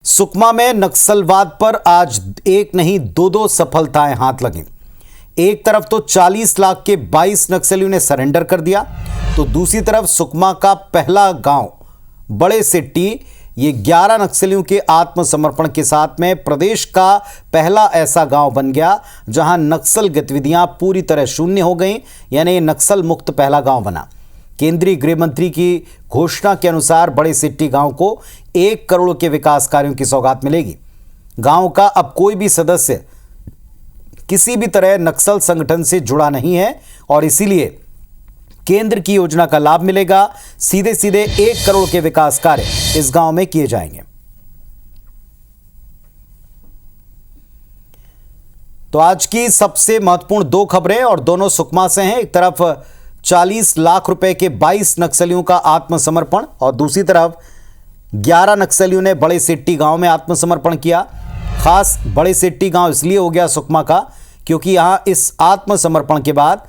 सुकमा में नक्सलवाद पर आज एक नहीं दो सफलताएं हाथ लगी। एक तरफ तो 40 लाख के 22 नक्सलियों ने सरेंडर कर दिया, तो दूसरी तरफ सुकमा का पहला गांव बड़े सिट्टी ये 11 नक्सलियों के आत्मसमर्पण के साथ में प्रदेश का पहला ऐसा गांव बन गया जहां नक्सल गतिविधियां पूरी तरह शून्य हो गईं, यानी नक्सल मुक्त पहला गांव बना। केंद्रीय गृह मंत्री की घोषणा के अनुसार बड़े सिट्टी गांव को 1 करोड़ के विकास कार्यों की सौगात मिलेगी। गांव का अब कोई भी सदस्य किसी भी तरह नक्सल संगठन से जुड़ा नहीं है और इसीलिए केंद्र की योजना का लाभ मिलेगा। सीधे सीधे 1 करोड़ के विकास कार्य इस गांव में किए जाएंगे। तो आज की सबसे महत्वपूर्ण 2 खबरें और दोनों सुकमा से हैं। एक तरफ 40 लाख रुपए के 22 नक्सलियों का आत्मसमर्पण और दूसरी तरफ 11 नक्सलियों ने बड़े सिट्टी गांव में आत्मसमर्पण किया। खास बड़े सिट्टी गांव इसलिए हो गया सुकमा का क्योंकि यहां इस आत्मसमर्पण के बाद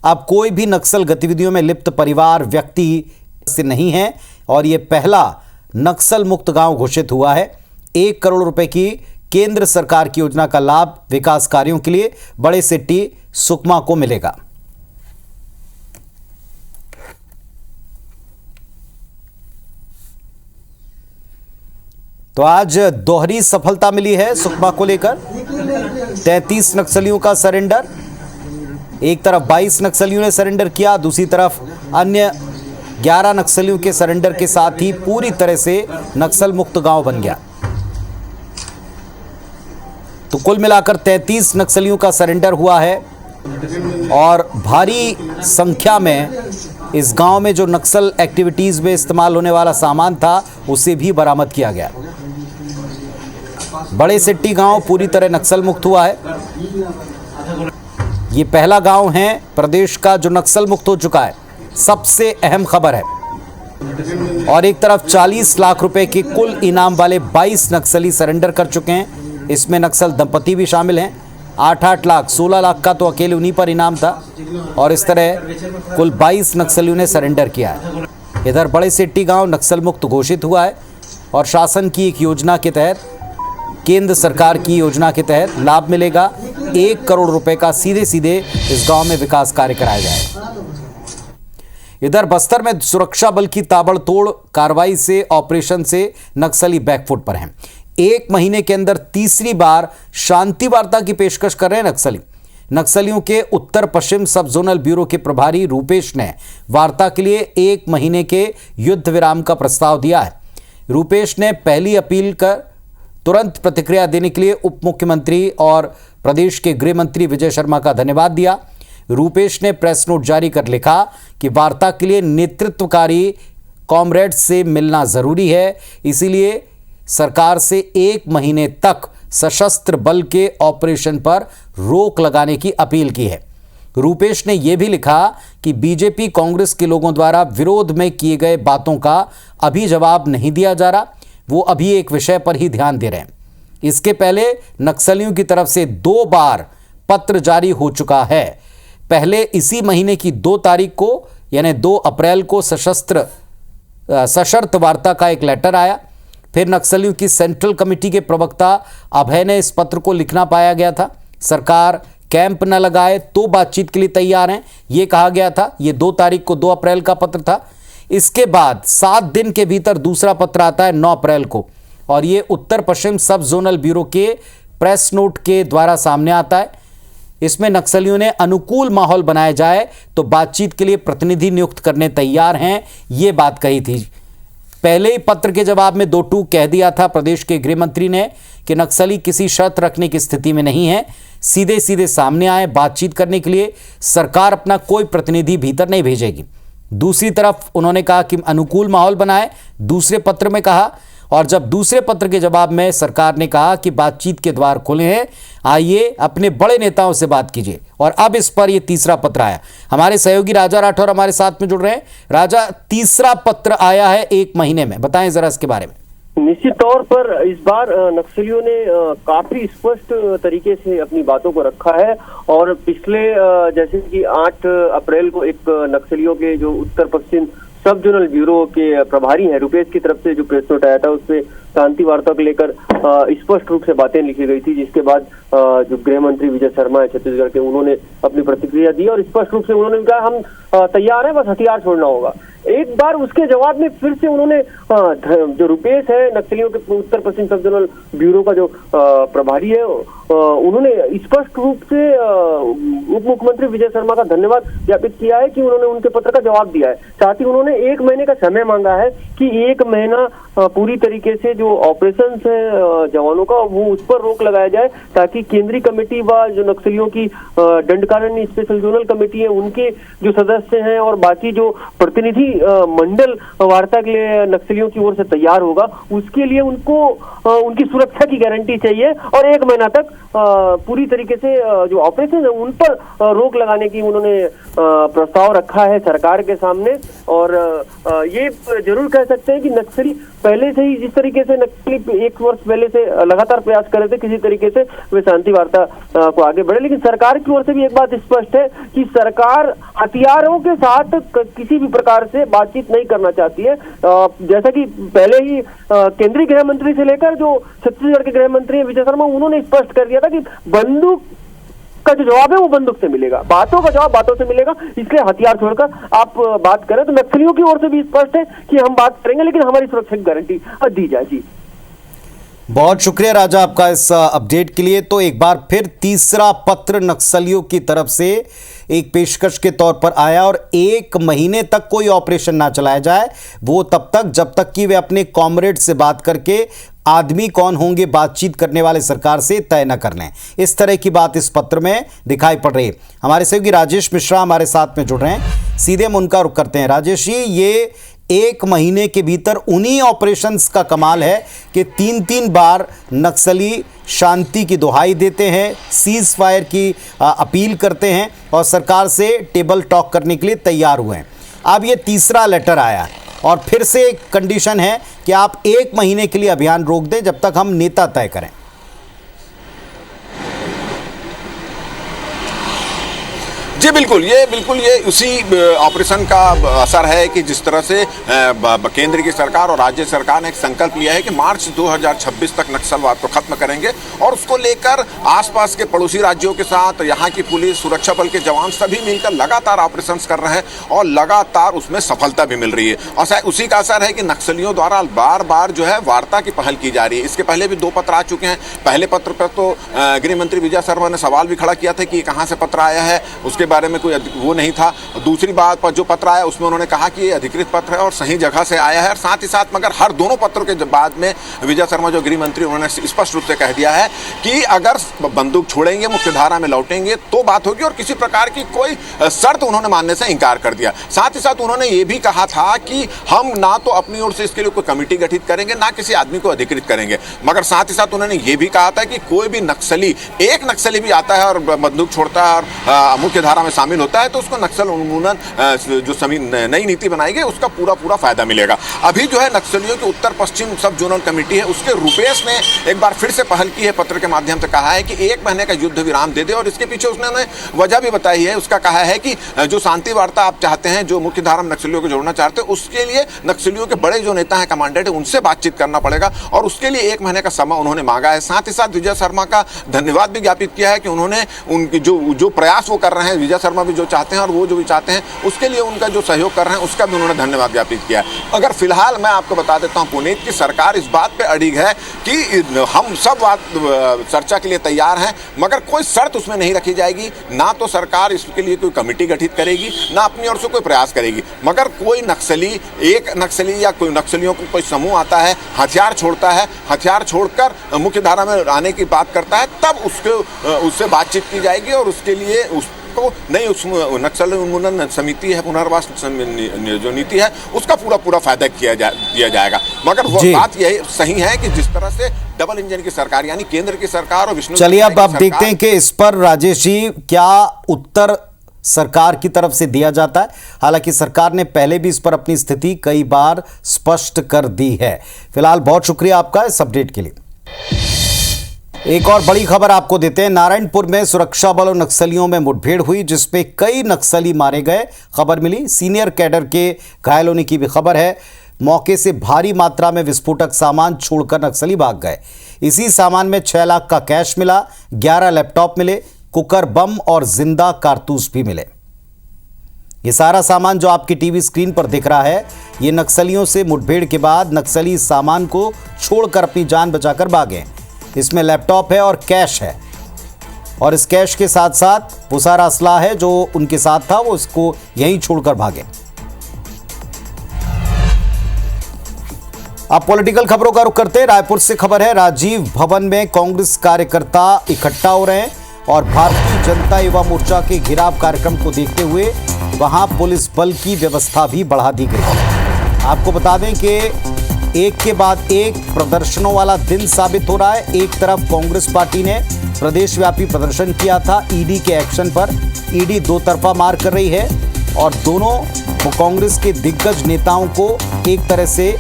अब कोई भी नक्सल गतिविधियों में लिप्त परिवार व्यक्ति से नहीं है और यह पहला नक्सल मुक्त गांव घोषित हुआ है। 1 करोड़ रुपए की केंद्र सरकार की योजना का लाभ विकास कार्यों के लिए बड़े सिट्टी सुकमा को मिलेगा। तो आज दोहरी सफलता मिली है सुकमा को लेकर। 33 नक्सलियों का सरेंडर, एक तरफ 22 नक्सलियों ने सरेंडर किया, दूसरी तरफ अन्य 11 नक्सलियों के सरेंडर के साथ ही पूरी तरह से नक्सल मुक्त गांव बन गया। तो कुल मिलाकर 33 नक्सलियों का सरेंडर हुआ है और भारी संख्या में इस गांव में जो नक्सल एक्टिविटीज में इस्तेमाल होने वाला सामान था उसे भी बरामद किया गया। बड़े सिट्टी गांव पूरी तरह नक्सल मुक्त हुआ है। ये पहला गांव है प्रदेश का जो नक्सल मुक्त हो चुका है, सबसे अहम खबर है। और एक तरफ 40 लाख रुपए के कुल इनाम वाले 22 नक्सली सरेंडर कर चुके हैं। इसमें नक्सल दंपति भी शामिल हैं। 8-8 लाख 16 लाख का तो अकेले उन्हीं पर इनाम था और इस तरह कुल 22 नक्सलियों ने सरेंडर किया है। इधर बड़े सिट्टी गांव नक्सल मुक्त घोषित हुआ है और शासन की एक योजना के तहत, केंद्र सरकार की योजना के तहत लाभ मिलेगा। 1 करोड़ रुपए का सीधे सीधे इस गांव में विकास कार्य कराया जाएगा। इधर बस्तर में सुरक्षा बल की ताबड़तोड़ कार्रवाई से, ऑपरेशन से नक्सली बैकफुट पर हैं। 1 महीने के अंदर तीसरी बार शांति वार्ता की पेशकश कर रहे हैं नक्सली। नक्सलियों के उत्तर पश्चिम सब जोनल ब्यूरो के प्रभारी रूपेश ने वार्ता के लिए 1 महीने के युद्ध विराम का प्रस्ताव दिया है। रूपेश ने पहली अपील कर तुरंत प्रतिक्रिया देने के लिए उप मुख्यमंत्री और प्रदेश के गृह मंत्री विजय शर्मा का धन्यवाद दिया। रूपेश ने प्रेस नोट जारी कर लिखा कि वार्ता के लिए नेतृत्वकारी कॉमरेड्स से मिलना जरूरी है, इसीलिए सरकार से 1 महीने तक सशस्त्र बल के ऑपरेशन पर रोक लगाने की अपील की है। रूपेश ने यह भी लिखा कि बीजेपी कांग्रेस के लोगों द्वारा विरोध में किए गए बातों का अभी जवाब नहीं दिया जा रहा, वो अभी एक विषय पर ही ध्यान दे रहे हैं। इसके पहले नक्सलियों की तरफ से 2 बार पत्र जारी हो चुका है। पहले इसी महीने की 2 तारीख को यानी 2 अप्रैल को सशर्त वार्ता का एक लेटर आया। फिर नक्सलियों की सेंट्रल कमेटी के प्रवक्ता अभय ने इस पत्र को लिखना पाया गया था। सरकार कैंप न लगाए तो बातचीत के लिए तैयार हैं, यह कहा गया था। यह 2 तारीख को 2 अप्रैल का पत्र था। इसके बाद 7 दिन के भीतर दूसरा पत्र आता है 9 अप्रैल को और ये उत्तर पश्चिम सब जोनल ब्यूरो के प्रेस नोट के द्वारा सामने आता है। इसमें नक्सलियों ने अनुकूल माहौल बनाया जाए तो बातचीत के लिए प्रतिनिधि नियुक्त करने तैयार हैं, ये बात कही थी। पहले ही पत्र के जवाब में 2 टूक कह दिया था प्रदेश के गृह मंत्री ने कि नक्सली किसी शर्त रखने की स्थिति में नहीं है, सीधे सीधे सामने आए बातचीत करने के लिए सरकार अपना कोई प्रतिनिधि भीतर नहीं भेजेगी। दूसरी तरफ उन्होंने कहा कि अनुकूल माहौल बनाए, दूसरे पत्र में कहा। और जब दूसरे पत्र के जवाब में सरकार ने कहा कि बातचीत के द्वार खुले हैं, आइए अपने बड़े नेताओं से बात कीजिए, और अब इस पर यह तीसरा पत्र आया। हमारे सहयोगी राजा राठौर हमारे साथ में जुड़ रहे हैं। राजा, तीसरा पत्र आया है 1 महीने में, बताएं जरा इसके बारे में। निश्चित तौर पर इस बार नक्सलियों ने काफी स्पष्ट तरीके से अपनी बातों को रखा है और पिछले जैसे कि 8 अप्रैल को एक नक्सलियों के जो उत्तर पश्चिम सब जोनल ब्यूरो के प्रभारी हैं रूपेश की तरफ से जो प्रेस नोट आया था उसमें शांति वार्ता को लेकर स्पष्ट रूप से बातें लिखी गई थी, जिसके बाद जो गृह मंत्री विजय शर्मा है छत्तीसगढ़ के, उन्होंने अपनी प्रतिक्रिया दी और स्पष्ट रूप से उन्होंने कहा हम तैयार हैं, बस हथियार छोड़ना होगा। एक बार उसके जवाब में फिर से उन्होंने जो रुपेश है नक्सलियों के उत्तर पश्चिम सब जोनल ब्यूरो का जो प्रभारी है, उन्होंने स्पष्ट रूप से उप मुख्यमंत्री विजय शर्मा का धन्यवाद ज्ञापित किया है कि उन्होंने उनके पत्र का जवाब दिया है। साथ ही उन्होंने 1 महीने का समय मांगा है कि 1 महीना पूरी तरीके से जो ऑपरेशन है जवानों का वो उस पर रोक लगाया जाए, ताकि केंद्रीय कमेटी व जो नक्सलियों की दंडकारण्य स्पेशल जोनल कमेटी है उनके जो सदस्य हैं और बाकी जो प्रतिनिधि मंडल वार्ता के लिए नक्सलियों की ओर से तैयार होगा, उसके लिए उनको उनकी सुरक्षा की गारंटी चाहिए और 1 महीना तक पूरी तरीके से जो ऑपरेशन है उन पर रोक लगाने की उन्होंने प्रस्ताव रखा है सरकार के सामने। और ये जरूर कह सकते हैं कि नक्सली पहले से ही जिस तरीके से नक्सली 1 वर्ष पहले से लगातार प्रयास कर रहे थे किसी तरीके से वे शांति वार्ता को आगे बढ़े, लेकिन सरकार की ओर से भी एक बात स्पष्ट है कि सरकार हथियारों के साथ किसी भी प्रकार से बातचीत नहीं करना चाहती है। जैसा कि पहले ही केंद्रीय गृह मंत्री से लेकर जो छत्तीसगढ़ के गृह मंत्री विजय शर्मा, उन्होंने स्पष्ट कर दिया था कि बंदूक का जो जवाब है वो बंदूक से मिलेगा, बातों का जवाब बातों से मिलेगा, इसलिए हथियार छोड़कर आप बात करें। तो नक्सलियों की ओर से भी स्पष्ट है कि हम बात करेंगे लेकिन हमारी सुरक्षा की गारंटी दी जाए। जी बहुत शुक्रिया राजा आपका इस अपडेट के लिए। तो एक बार फिर तीसरा पत्र नक्सलियों की तरफ से एक पेशकश के तौर पर आया और 1 महीने तक कोई ऑपरेशन ना चलाया जाए, वो तब तक जब तक कि वे अपने कॉमरेड से बात करके आदमी कौन होंगे बातचीत करने वाले सरकार से तय न कर लें। इस तरह की बात इस पत्र में दिखाई पड़ रही है। हमारे सहयोगी राजेश मिश्रा हमारे साथ में जुड़ रहे हैं, सीधे हम उनका रुख करते हैं। राजेश जी, ये 1 महीने के भीतर उन्हीं ऑपरेशंस का कमाल है कि 3-3 बार नक्सली शांति की दुहाई देते हैं, सीज फायर की अपील करते हैं और सरकार से टेबल टॉक करने के लिए तैयार हुए हैं। अब ये तीसरा लेटर आया है और फिर से एक कंडीशन है कि आप 1 महीने के लिए अभियान रोक दें जब तक हम नेता तय करें। जी बिल्कुल ये उसी ऑपरेशन का असर है कि जिस तरह से केंद्र की सरकार और राज्य सरकार ने एक संकल्प लिया है कि मार्च 2026 तक नक्सलवाद को खत्म करेंगे और उसको लेकर आसपास के पड़ोसी राज्यों के साथ यहाँ की पुलिस, सुरक्षा बल के जवान सभी मिलकर लगातार ऑपरेशंस कर रहे हैं और लगातार उसमें सफलता भी मिल रही है। और उसी का असर है कि नक्सलियों द्वारा बार बार जो है वार्ता की पहल की जा रही है। इसके पहले भी 2 पत्र आ चुके हैं। पहले पत्र पर तो गृह मंत्री विजय शर्मा ने सवाल भी खड़ा किया था कि कहाँ से पत्र आया है, उसके बारे में कोई वो नहीं था। दूसरी बात पर जो पत्र आया उसमें उन्होंने कहा कि ये अधिकृत पत्र है और सही जगह से आया है। और साथ ही साथ मगर हर दोनों पत्रों के बाद में विजय शर्मा जो गृह मंत्री उन्होंने स्पष्ट रूप से कह दिया है कि अगर बंदूक छोड़ेंगे, मुख्य धारा में लौटेंगे तो बात होगी और किसी प्रकार की कोई शर्त उन्होंने मानने से इंकार कर दिया। साथ ही साथ उन्होंने ये भी कहा था कि हम ना तो अपनी ओर से इसके लिए कोई कमेटी गठित करेंगे, ना किसी आदमी को अधिकृत करेंगे, मगर साथ ही साथ उन्होंने ये भी कहा था कि कोई भी नक्सली, एक नक्सली भी आता है और बंदूक छोड़ता है और मुख्य धारा में शामिल होता है तो उसको नक्सल उन्मूलन जो नई नीति बनाई गई उसका पूरा फायदा मिलेगा। अभी जो है नक्सलियों की उत्तर पश्चिम सब जोनल कमेटी है, उसके रुपेश ने एक बार फिर से पहल की है, पत्र के माध्यम से कहा है कि 1 महीने का युद्ध विराम दे दे और इसके पीछे उसने वजह भी बताई है। उसका कहा है कि जो शांति वार्ता आप चाहते हैं, जो मुख्य धारा में नक्सलियों को जोड़ना चाहते हैं, उसके लिए नक्सलियों के बड़े जो नेता हैं, कमांडेंट है, उनसे बातचीत करना पड़ेगा और उसके लिए 1 महीने का समय उन्होंने मांगा है। साथ ही साथ विजय शर्मा का धन्यवाद भी ज्ञापित किया है कि उन्होंने उनकी जो प्रयास वो कर रहे हैं, विजय शर्मा भी जो चाहते हैं और वो जो भी चाहते हैं उसके लिए उनका जो सहयोग कर रहे हैं उसका भी उन्होंने धन्यवाद ज्ञापित किया है। अगर फिलहाल मैं आपको बता देता हूं पुनीत की सरकार इस बात पे अड़िग है कि हम सब बात चर्चा के लिए तैयार हैं, मगर कोई शर्त उसमें नहीं रखी जाएगी। ना तो सरकार इसके लिए कोई कमेटी गठित करेगी, ना अपनी ओर से कोई प्रयास करेगी, मगर कोई नक्सली, एक नक्सली या कोई नक्सलियों को कोई समूह आता है, हथियार छोड़ता है, हथियार छोड़कर मुख्य धारा में आने की बात करता है, तब उससे बातचीत की जाएगी और उसके लिए को नई नक्सल उन्मूलन समिति है, पुनर्वास जो नीति है, उसका पूरा फायदा दिया जाएगा। मगर वो बात यही सही है कि जिस तरह से डबल इंजन की सरकार यानी केंद्र की सरकार और विष्णु, चलिए अब आप देखते हैं कि इस पर राजेश जी क्या उत्तर सरकार की तरफ से दिया जाता है। हालांकि सरकार ने पहले भी इस पर अपनी स्थिति कई बार स्पष्ट कर दी है। फिलहाल बहुत शुक्रिया आपका इस अपडेट के लिए। एक और बड़ी खबर आपको देते हैं। नारायणपुर में सुरक्षा बल और नक्सलियों में मुठभेड़ हुई जिसपे कई नक्सली मारे गए, खबर मिली। सीनियर कैडर के घायल होने की भी खबर है। मौके से भारी मात्रा में विस्फोटक सामान छोड़कर नक्सली भाग गए। इसी सामान में 6 लाख का कैश मिला, 11 लैपटॉप मिले, कुकर बम और जिंदा कारतूस भी मिले। ये सारा सामान जो आपकी टीवी स्क्रीन पर दिख रहा है, ये नक्सलियों से मुठभेड़ के बाद नक्सली इस सामान को छोड़कर अपनी जान बचाकर भागे। इसमें लैपटॉप है और कैश है, और इस कैश के साथ साथ वो सारा असला है जो उनके साथ था, वो इसको यहीं छोड़कर भागे। अब पॉलिटिकल खबरों का रुख करते हैं। रायपुर से खबर है, राजीव भवन में कांग्रेस कार्यकर्ता इकट्ठा हो रहे हैं और भारतीय जनता युवा मोर्चा के घेराव कार्यक्रम को देखते हुए वहां पुलिस बल की व्यवस्था भी बढ़ा दी गई है। आपको बता दें कि एक के बाद एक प्रदर्शनों वाला दिन साबित हो रहा है। एक तरफ कांग्रेस पार्टी ने प्रदेशव्यापी प्रदर्शन किया था ईडी के एक्शन पर। ईडी दो तरफा मार कर रही है और दोनों कांग्रेस के दिग्गज नेताओं को एक तरह से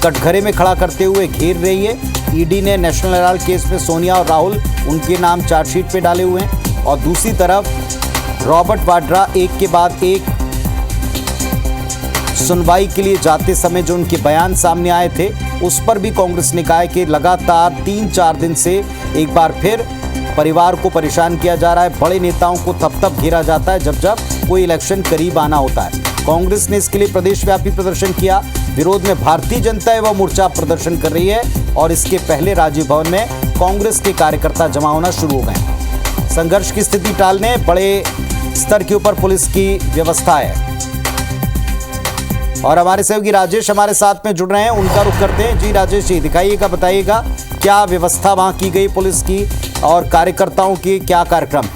कटघरे में खड़ा करते हुए घेर रही है। ईडी ने नेशनल हेराल्ड केस में सोनिया और राहुल उनके नाम चार्जशीट पे डाले हुए हैं, और दूसरी तरफ रॉबर्ट वाड्रा एक के बाद एक सुनवाई के लिए जाते समय जो उनके बयान सामने आए थे, उस पर भी कांग्रेस ने कहा है कि लगातार 3-4 दिन से एक बार फिर परिवार को परेशान किया जा रहा है। बड़े नेताओं को तब घेरा जाता है जब जब कोई इलेक्शन करीब आना होता है। कांग्रेस ने इसके लिए प्रदेशव्यापी प्रदर्शन किया। विरोध में भारतीय जनता युवा मोर्चा प्रदर्शन कर रही है, और इसके पहले राजीव भवन में कांग्रेस के कार्यकर्ता जमा होना शुरू हो गए। संघर्ष की स्थिति टालने बड़े स्तर के ऊपर पुलिस की व्यवस्था है। और हमारे सहयोगी राजेश हमारे साथ में जुड़ रहे हैं, उनका रुख करते हैं। जी राजेश जी, दिखाइएगा, बताइएगा क्या व्यवस्था वहां की गई पुलिस की और कार्यकर्ताओं की क्या कार्यक्रम?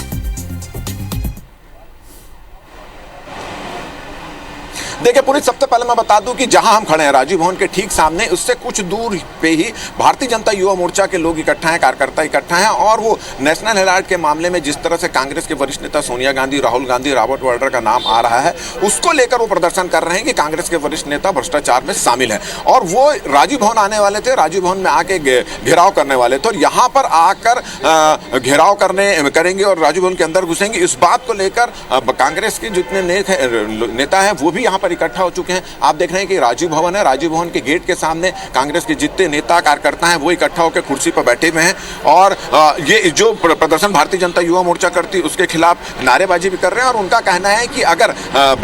देखिए पुलिस, सबसे पहले मैं बता दूं कि जहां हम खड़े हैं राजीव भवन के ठीक सामने, उससे कुछ दूर पे ही भारतीय जनता युवा मोर्चा के लोग इकट्ठा हैं, कार्यकर्ता इकट्ठा हैं, और वो नेशनल हेराल्ड के मामले में जिस तरह से कांग्रेस के वरिष्ठ नेता सोनिया गांधी, राहुल गांधी, रॉबर्ट वाड्रा का नाम आ रहा है, उसको लेकर वो प्रदर्शन कर रहे हैं कि कांग्रेस के वरिष्ठ नेता भ्रष्टाचार में शामिल है। और वो राजीव भवन आने वाले थे, राजीव भवन में आके घेराव करने वाले थे, और यहाँ पर आकर घेराव करेंगे और राजीव भवन के अंदर घुसेंगे। इस बात को लेकर कांग्रेस के जितने नेता हैं वो भी यहाँ पर इकट्ठा हो चुके हैं। आप देख रहे हैं कि राजीव भवन है, राजीव भवन के गेट के सामने कांग्रेस के जितने नेता कार्यकर्ता हैं वो इकट्ठा होकर कुर्सी पर बैठे हुए हैं, और ये जो प्रदर्शन भारतीय जनता युवा मोर्चा करती उसके खिलाफ नारेबाजी भी कर रहे हैं। और उनका कहना है कि अगर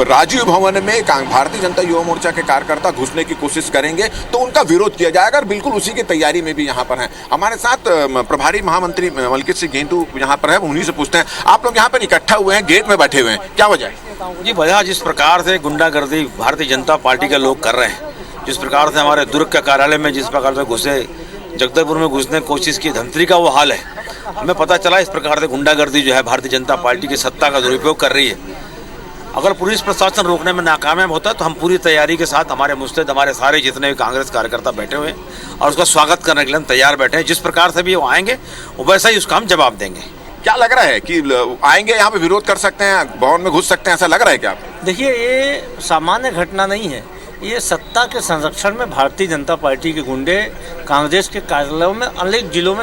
राजीव भवन में भारतीय जनता युवा मोर्चा के कार्यकर्ता घुसने की कोशिश करेंगे तो उनका विरोध किया जाएगा, और बिल्कुल उसी की तैयारी में भी यहाँ पर है। हमारे साथ प्रभारी महामंत्री मलकित सिंह गेंदू यहाँ पर है, उन्हीं से पूछते हैं, आप लोग यहाँ पर इकट्ठा हुए हैं, गेट में बैठे हुए हैं, क्या वजह है? जी, वजह जिस प्रकार से गुंडागर्दी भारतीय जनता पार्टी के लोग कर रहे हैं, जिस प्रकार से हमारे दुर्ग के कार्यालय में जिस प्रकार से घुसे, जगदलपुर में घुसने की कोशिश की, धमतरी का वो हाल है। हमें पता चला इस प्रकार से गुंडागर्दी जो है भारतीय जनता पार्टी की सत्ता का दुरुपयोग कर रही है। अगर पुलिस प्रशासन रोकने में नाकामयाब होता है तो हम पूरी तैयारी के साथ, हमारे मुस्तैद हमारे सारे जितने भी कांग्रेस कार्यकर्ता बैठे हुए हैं और उसका स्वागत करने के लिए हम तैयार बैठे हैं। जिस प्रकार से भी वो आएंगे वैसा ही उसका हम जवाब देंगे। क्या लग रहा है कि आएंगे यहाँ पे विरोध कर सकते हैं, भवन में घुस सकते हैं, ऐसा लग रहा है क्या आपको? देखिए, ये सामान्य घटना नहीं है। ये सत्ता के संरक्षण में भारतीय जनता पार्टी के गुंडे कांग्रेस के कार्यालयों में अनेक जिलों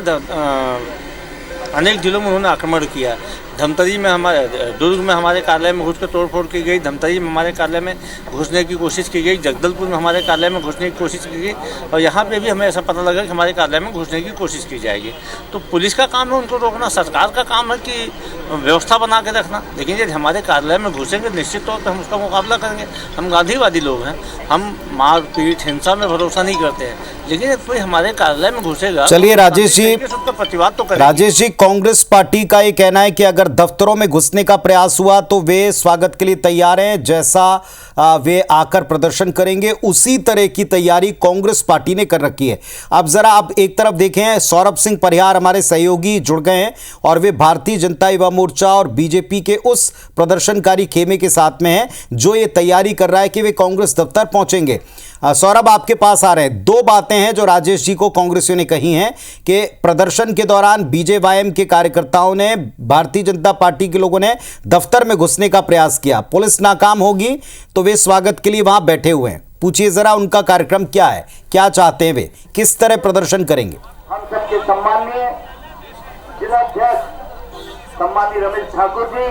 में उन्होंने आक्रमण किया। धमतरी में हमारे, दुर्ग में हमारे कार्यालय में घुस कर तोड़फोड़ की गई, धमतरी में हमारे कार्यालय में घुसने की कोशिश की गई, जगदलपुर में हमारे कार्यालय में घुसने की कोशिश की गई, और यहाँ पे भी हमें ऐसा पता लगा कि हमारे कार्यालय में घुसने की कोशिश की जाएगी। तो पुलिस का काम है उनको रोकना, सरकार का काम है कि व्यवस्था बना के रखना। लेकिन यदि हमारे कार्यालय में घुसेंगे निश्चित तौर पर हम उसका मुकाबला करेंगे। हम गांधीवादी लोग हैं, हम मारपीट हिंसा में भरोसा नहीं करते हैं, लेकिन कोई हमारे कार्यालय में घुसेगा। चलिए राजेश जी, प्रतिवाद तो करेंगे। राजेश जी, कांग्रेस पार्टी का ये कहना है कि अगर दफ्तरों में घुसने का प्रयास हुआ तो वे स्वागत के लिए तैयार हैं, जैसा वे आकर प्रदर्शन करेंगे उसी तरह की तैयारी कांग्रेस पार्टी ने कर रखी है। अब जरा आप एक तरफ देखें, सौरभ सिंह परिहार हमारे सहयोगी जुड़ गए हैं और वे भारतीय जनता युवा मोर्चा और बीजेपी के उस प्रदर्शनकारी खेमे के साथ में हैं जो ये तैयारी कर रहा है कि वे कांग्रेस दफ्तर पहुंचेंगे। सौरभ, आपके पास आ रहे हैं। दो बातें हैं जो राजेश जी को कांग्रेसियों ने कही हैं कि प्रदर्शन के दौरान बीजेवाईएम के कार्यकर्ताओं ने, भारतीय जनता पार्टी के लोगों ने दफ्तर में घुसने का प्रयास किया, पुलिस नाकाम होगी तो वे स्वागत के लिए वहां बैठे हुए हैं। पूछिए जरा उनका कार्यक्रम क्या है, क्या चाहते हैं, वे किस तरह प्रदर्शन करेंगे? हम सबके सम्माननीय जिलाध्यक्ष सम्माननीय रमेश ठाकुर जी,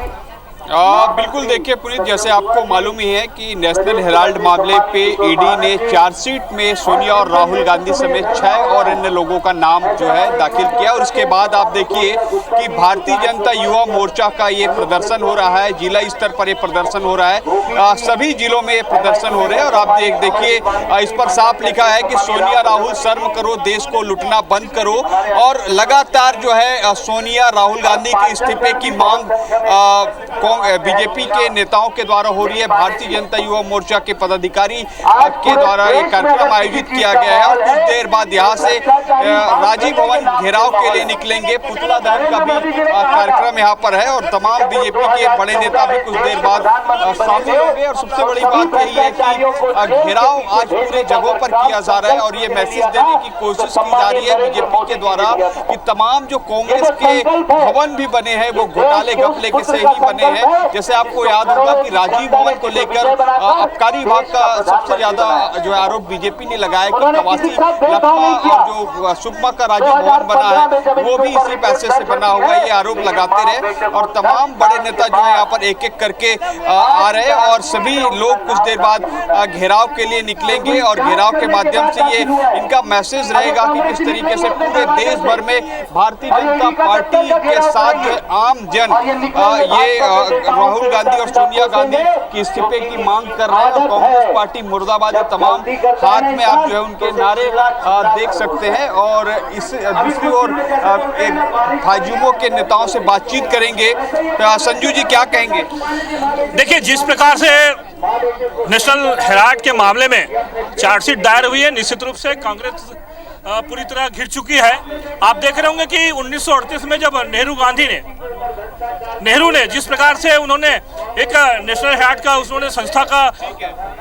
बिल्कुल, देखिए पुनीत, जैसे आपको मालूम ही है कि नेशनल हेराल्ड मामले पे ईडी ने चार्जशीट में सोनिया और राहुल गांधी समेत 6 और अन्य लोगों का नाम जो है दाखिल किया। और उसके बाद आप देखिए कि भारतीय जनता युवा मोर्चा का ये प्रदर्शन हो रहा है, जिला स्तर पर ये प्रदर्शन हो रहा है, सभी जिलों में ये प्रदर्शन हो रहे हैं। और आप देखिए इस पर साफ लिखा है कि सोनिया राहुल शर्म करो, देश को लुटना बंद करो। और लगातार जो है सोनिया राहुल गांधी के इस्तीफे की मांग बीजेपी के नेताओं के द्वारा हो रही है। भारतीय जनता युवा मोर्चा के पदाधिकारी के द्वारा एक कार्यक्रम आयोजित किया गया है और कुछ देर बाद यहाँ से राजीव भवन घेराव के लिए निकलेंगे। पुतला दहन का भी कार्यक्रम यहाँ पर है और तमाम बीजेपी के बड़े नेता भी कुछ देर बाद शामिल होंगे। और सबसे बड़ी बात यही है कि घेराव आज पूरे जगहों पर किया जा रहा है और ये मैसेज देने की कोशिश की जा रही है बीजेपी के द्वारा कि तमाम जो कांग्रेस के भवन भी बने हैं वो घोटाले घपले के से ही बने हैं। जैसे आपको याद होगा कि राजीव भवन को लेकर आबकारी विभाग का सबसे ज्यादा जो आरोप बीजेपी ने लगाया कि कवासी लखमा और जो सुकमा का राजीव भवन बना है वो भी इसी पैसे से बना हुआ है, ये आरोप लगाते रहे। और तमाम बड़े नेता जो है यहाँ पर एक एक करके आ रहे हैं और सभी लोग कुछ देर बाद घेराव के लिए निकलेंगे और घेराव के माध्यम से ये इनका मैसेज रहेगा कि किस तरीके से पूरे देश भर में भारतीय जनता पार्टी के साथ जो आम जन ये राहुल गांधी और सोनिया गांधी की इस्तीफे की मांग कर रहे हैं। और कांग्रेस पार्टी मुर्दाबाद तमाम हाथ में आप जो है उनके नारे देख सकते हैं। और इस दूसरी ओर एक भाजयुमो के नेताओं से बातचीत करेंगे। संजू जी क्या कहेंगे? देखिए, जिस प्रकार से नेशनल हेराल्ड के मामले में चार्जशीट दायर हुई है, निश्चित रूप से कांग्रेस पूरी तरह घिर चुकी है। आप देख रहे होंगे कि 1938 में जब नेहरू ने जिस प्रकार से उन्होंने एक नेशनल हेराल्ड का उन्होंने संस्था का।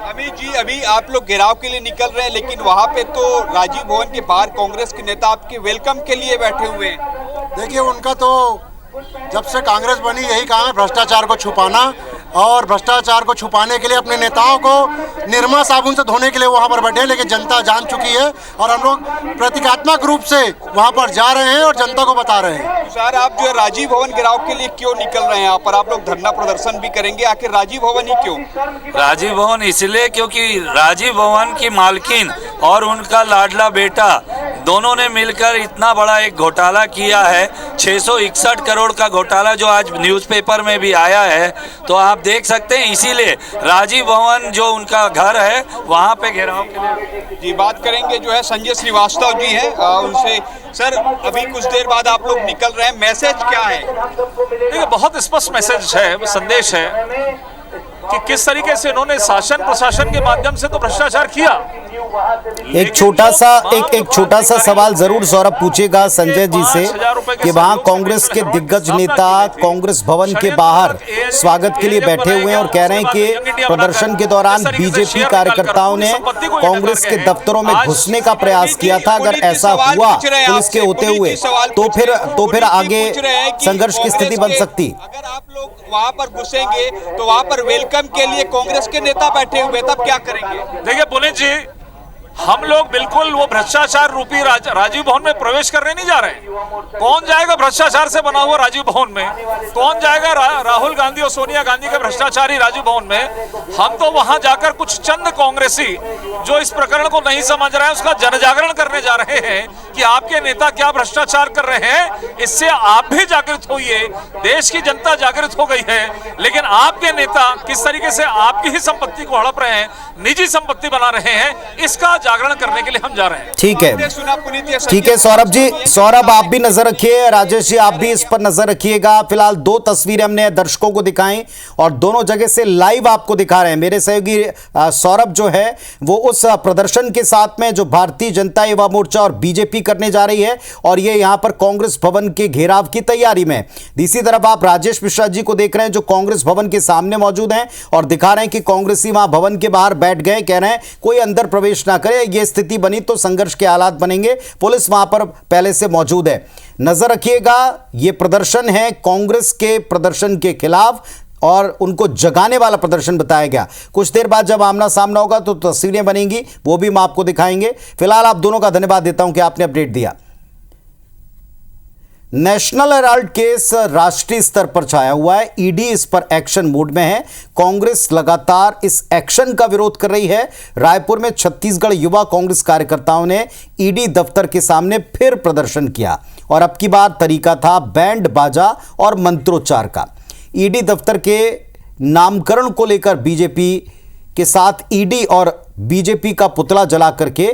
अमित जी, अभी आप लोग घेराव के लिए निकल रहे हैं लेकिन वहां पे तो राजीव भवन के बाहर कांग्रेस के नेता आपके वेलकम के लिए बैठे हुए हैं। देखिए, उनका तो जब से कांग्रेस बनी यही काम है, भ्रष्टाचार को छुपाना। और भ्रष्टाचार को छुपाने के लिए अपने नेताओं को निरमा साबुन से धोने के लिए वहां पर बैठे हैं। लेकिन जनता जान चुकी है और हम लोग प्रतीकात्मक रूप से वहां पर जा रहे हैं और जनता को बता रहे हैं। सर, आप जो है राजीव भवन घेराव के लिए क्यों निकल रहे हैं? यहाँ पर आप लोग धरना प्रदर्शन भी करेंगे, आखिर राजीव भवन ही क्यों? राजीव भवन इसलिए क्योंकि राजीव भवन की मालकिन और उनका लाडला बेटा दोनों ने मिलकर इतना बड़ा एक घोटाला किया है, 661 करोड़ का घोटाला जो आज न्यूज़पेपर में भी आया है। तो आप देख सकते हैं, इसीलिए राजीव भवन जो उनका घर है वहां पे घेराव के लिए जी बात करेंगे। जो है संजय श्रीवास्तव जी हैं, उनसे। सर, अभी कुछ देर बाद आप लोग निकल रहे हैं, मैसेज क्या है? देखिए, बहुत स्पष्ट मैसेज है, संदेश है कि किस तरीके से इन्होंने शासन प्रशासन के माध्यम से तो भ्रष्टाचार किया। एक छोटा सा सवाल जरूर सौरभ पूछेगा संजय जी से कि वहां कांग्रेस के दिग्गज नेता कांग्रेस भवन के बाहर स्वागत के लिए बैठे हुए हैं और कह रहे हैं कि प्रदर्शन के दौरान बीजेपी कार्यकर्ताओं ने कांग्रेस के दफ्तरों में घुसने का प्रयास किया था। अगर ऐसा हुआ पुलिस के होते हुए तो फिर आगे संघर्ष की स्थिति बन सकती। अगर आप लोग वहां पर घुसेंगे तो वहां पर वेलकम के लिए कांग्रेस के नेता बैठे हुए, तब क्या करेंगे? देखिए पुनीत जी, हम लोग बिल्कुल वो भ्रष्टाचार रूपी राजीव भवन में प्रवेश करने नहीं जा रहे हैं। कौन जाएगा भ्रष्टाचार से बना हुआ राजीव भवन में? कौन जाएगा राहुल गांधी और सोनिया गांधी के भ्रष्टाचारी राजीव भवन में? हम तो वहां जाकर कुछ चंद कांग्रेसी जो इस प्रकरण को नहीं समझ रहे हैं उसका जनजागरण करने जा रहे हैं कि आपके नेता क्या भ्रष्टाचार कर रहे हैं। इससे आप भी जागृत होइए, देश की जनता जागृत हो गई है। लेकिन आपके नेता किस तरीके से आपकी ही संपत्ति को हड़प रहे हैं, निजी संपत्ति बना रहे हैं, इसका जागरण करने के लिए हम जा रहे हैं। ठीक है सौरभ जी। सौरभ, आप भी नजर रखिए, राजेश जी आप भी इस पर नजर रखिएगा। फिलहाल 2 तस्वीरें हमने दर्शकों को दिखाई और दोनों जगह से लाइव आपको दिखा रहे हैं। मेरे सहयोगी सौरभ जो है वो उस प्रदर्शन के साथ में जो भारतीय जनता युवा मोर्चा और बीजेपी करने जा रही है और ये यहां पर कांग्रेस भवन के घेराव की तैयारी में। दूसरी तरफ आप राजेश मिश्रा जी को देख रहे हैं जो कांग्रेस भवन के सामने मौजूद हैं और दिखा रहे हैं कि कांग्रेसी वहां भवन के बाहर बैठ गए, कह रहे हैं कोई अंदर प्रवेश ना करे। ये स्थिति बनी तो संघर्ष के हालात बनेंगे। पुलिस वहां पर पहले से मौजूद है। नजर रखिएगा, ये प्रदर्शन है कांग्रेस के प्रदर्शन के खिलाफ और उनको जगाने वाला प्रदर्शन बताया गया। कुछ देर बाद जब आमना सामना होगा तो तस्वीरें बनेंगी, वो भी हम आपको दिखाएंगे। फिलहाल आप दोनों का धन्यवाद देता हूं कि आपने अपडेट दिया। नेशनल हेराल्ड केस राष्ट्रीय स्तर पर छाया हुआ है। ईडी इस पर एक्शन मोड में है। कांग्रेस लगातार इस एक्शन का विरोध कर रही है। रायपुर में छत्तीसगढ़ युवा कांग्रेस कार्यकर्ताओं ने ईडी दफ्तर के सामने फिर प्रदर्शन किया और अब की बार तरीका था बैंड बाजा और मंत्रोच्चार का। ईडी दफ्तर के नामकरण को लेकर बीजेपी के साथ ईडी और बीजेपी का पुतला जला करके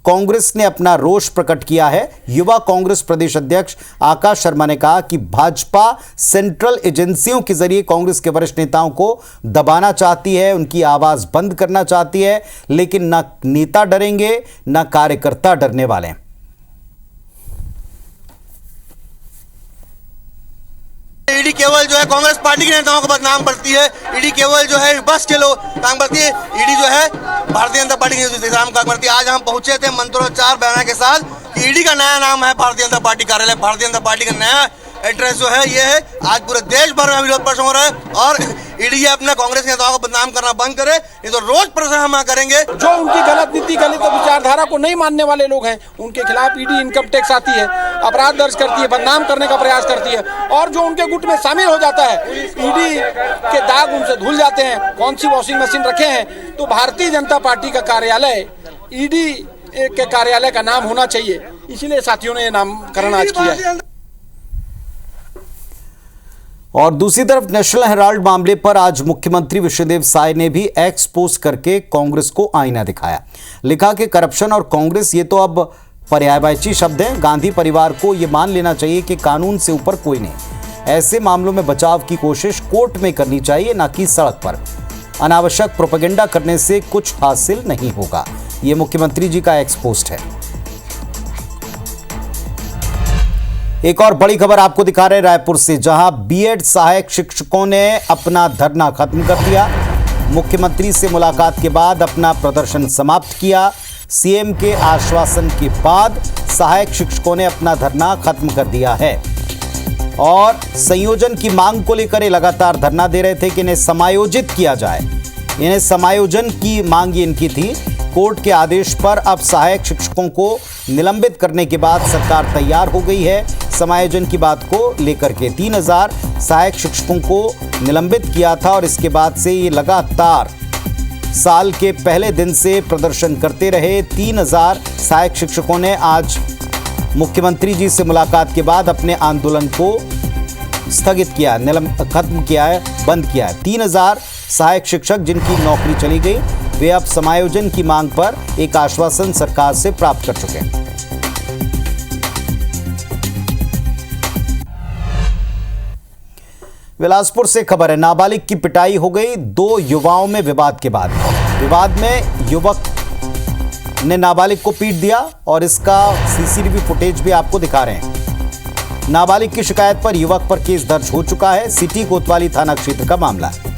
कांग्रेस ने अपना रोष प्रकट किया है। युवा कांग्रेस प्रदेश अध्यक्ष आकाश शर्मा ने कहा कि भाजपा सेंट्रल एजेंसियों के जरिए कांग्रेस के वरिष्ठ नेताओं को दबाना चाहती है, उनकी आवाज बंद करना चाहती है, लेकिन न नेता डरेंगे न कार्यकर्ता डरने वाले हैं। ईडी केवल जो है कांग्रेस पार्टी के नेताओं को बदनाम करती है। ईडी केवल जो है बस के लोग काम करती है। ईडी जो है भारतीय जनता पार्टी के काम करती है। आज हम पहुंचे थे मंत्रोच्चार बैनर के साथ। ईडी का नया नाम है भारतीय जनता पार्टी कार्यालय। भारतीय जनता पार्टी का नया एड्रेस जो है ये है। आज पूरे देश भर में विरोध प्रदर्शन हो रहा है और ईडी अपने कांग्रेस के नेताओं को बदनाम करना बंद करे, ये तो रोज प्रदर्शन हम करेंगे। जो उनकी गलत नीति गलत विचारधारा को नहीं मानने वाले लोग हैं उनके खिलाफ ईडी इनकम टैक्स आती है, अपराध दर्ज करती है, बदनाम करने का प्रयास करती है और जो उनके गुट में शामिल हो जाता है ईडी के दाग उनसे धुल जाते हैं। कौन सी वॉशिंग मशीन रखे हैं, तो भारतीय जनता पार्टी का कार्यालय ईडी के कार्यालय का नाम होना चाहिए, इसीलिए साथियों ने नामकरण आज किया है। और दूसरी तरफ नेशनल हेराल्ड मामले पर आज मुख्यमंत्री विष्णुदेव साय ने भी एक्स पोस्ट करके कांग्रेस को आईना दिखाया। लिखा कि करप्शन और कांग्रेस ये तो अब पर्यायवाची शब्द हैं। गांधी परिवार को ये मान लेना चाहिए कि कानून से ऊपर कोई नहीं। ऐसे मामलों में बचाव की कोशिश कोर्ट में करनी चाहिए, ना कि सड़क पर। अनावश्यक प्रोपेगेंडा करने से कुछ हासिल नहीं होगा। ये मुख्यमंत्री जी का एक्स पोस्ट है। एक और बड़ी खबर आपको दिखा रहे रायपुर से, जहां बीएड सहायक शिक्षकों ने अपना धरना खत्म कर दिया। मुख्यमंत्री से मुलाकात के बाद अपना प्रदर्शन समाप्त किया। सीएम के आश्वासन के बाद सहायक शिक्षकों ने अपना धरना खत्म कर दिया है और संयोजन की मांग को लेकर लगातार धरना दे रहे थे कि इन्हें समायोजित किया जाए। इन्हें समायोजन की मांग इनकी थी। कोर्ट के आदेश पर अब सहायक शिक्षकों को निलंबित करने के बाद सरकार तैयार हो गई है समायोजन की बात को लेकर के। 3000 सहायक शिक्षकों को निलंबित किया था और इसके बाद से ये लगातार साल के पहले दिन से प्रदर्शन करते रहे। 3000 सहायक शिक्षकों ने आज मुख्यमंत्री जी से मुलाकात के बाद अपने आंदोलन को स्थगित किया, खत्म किया है, बंद किया है। 3000 सहायक शिक्षक जिनकी नौकरी चली गई, वे अब समायोजन की मांग पर एक आश्वासन सरकार से प्राप्त कर चुके हैं। बिलासपुर से खबर है, नाबालिग की पिटाई हो गई 2 युवाओं में विवाद के बाद। विवाद में युवक ने नाबालिग को पीट दिया और इसका सीसीटीवी फुटेज भी आपको दिखा रहे हैं। नाबालिग की शिकायत पर युवक पर केस दर्ज हो चुका है। सिटी कोतवाली थाना क्षेत्र का मामला है।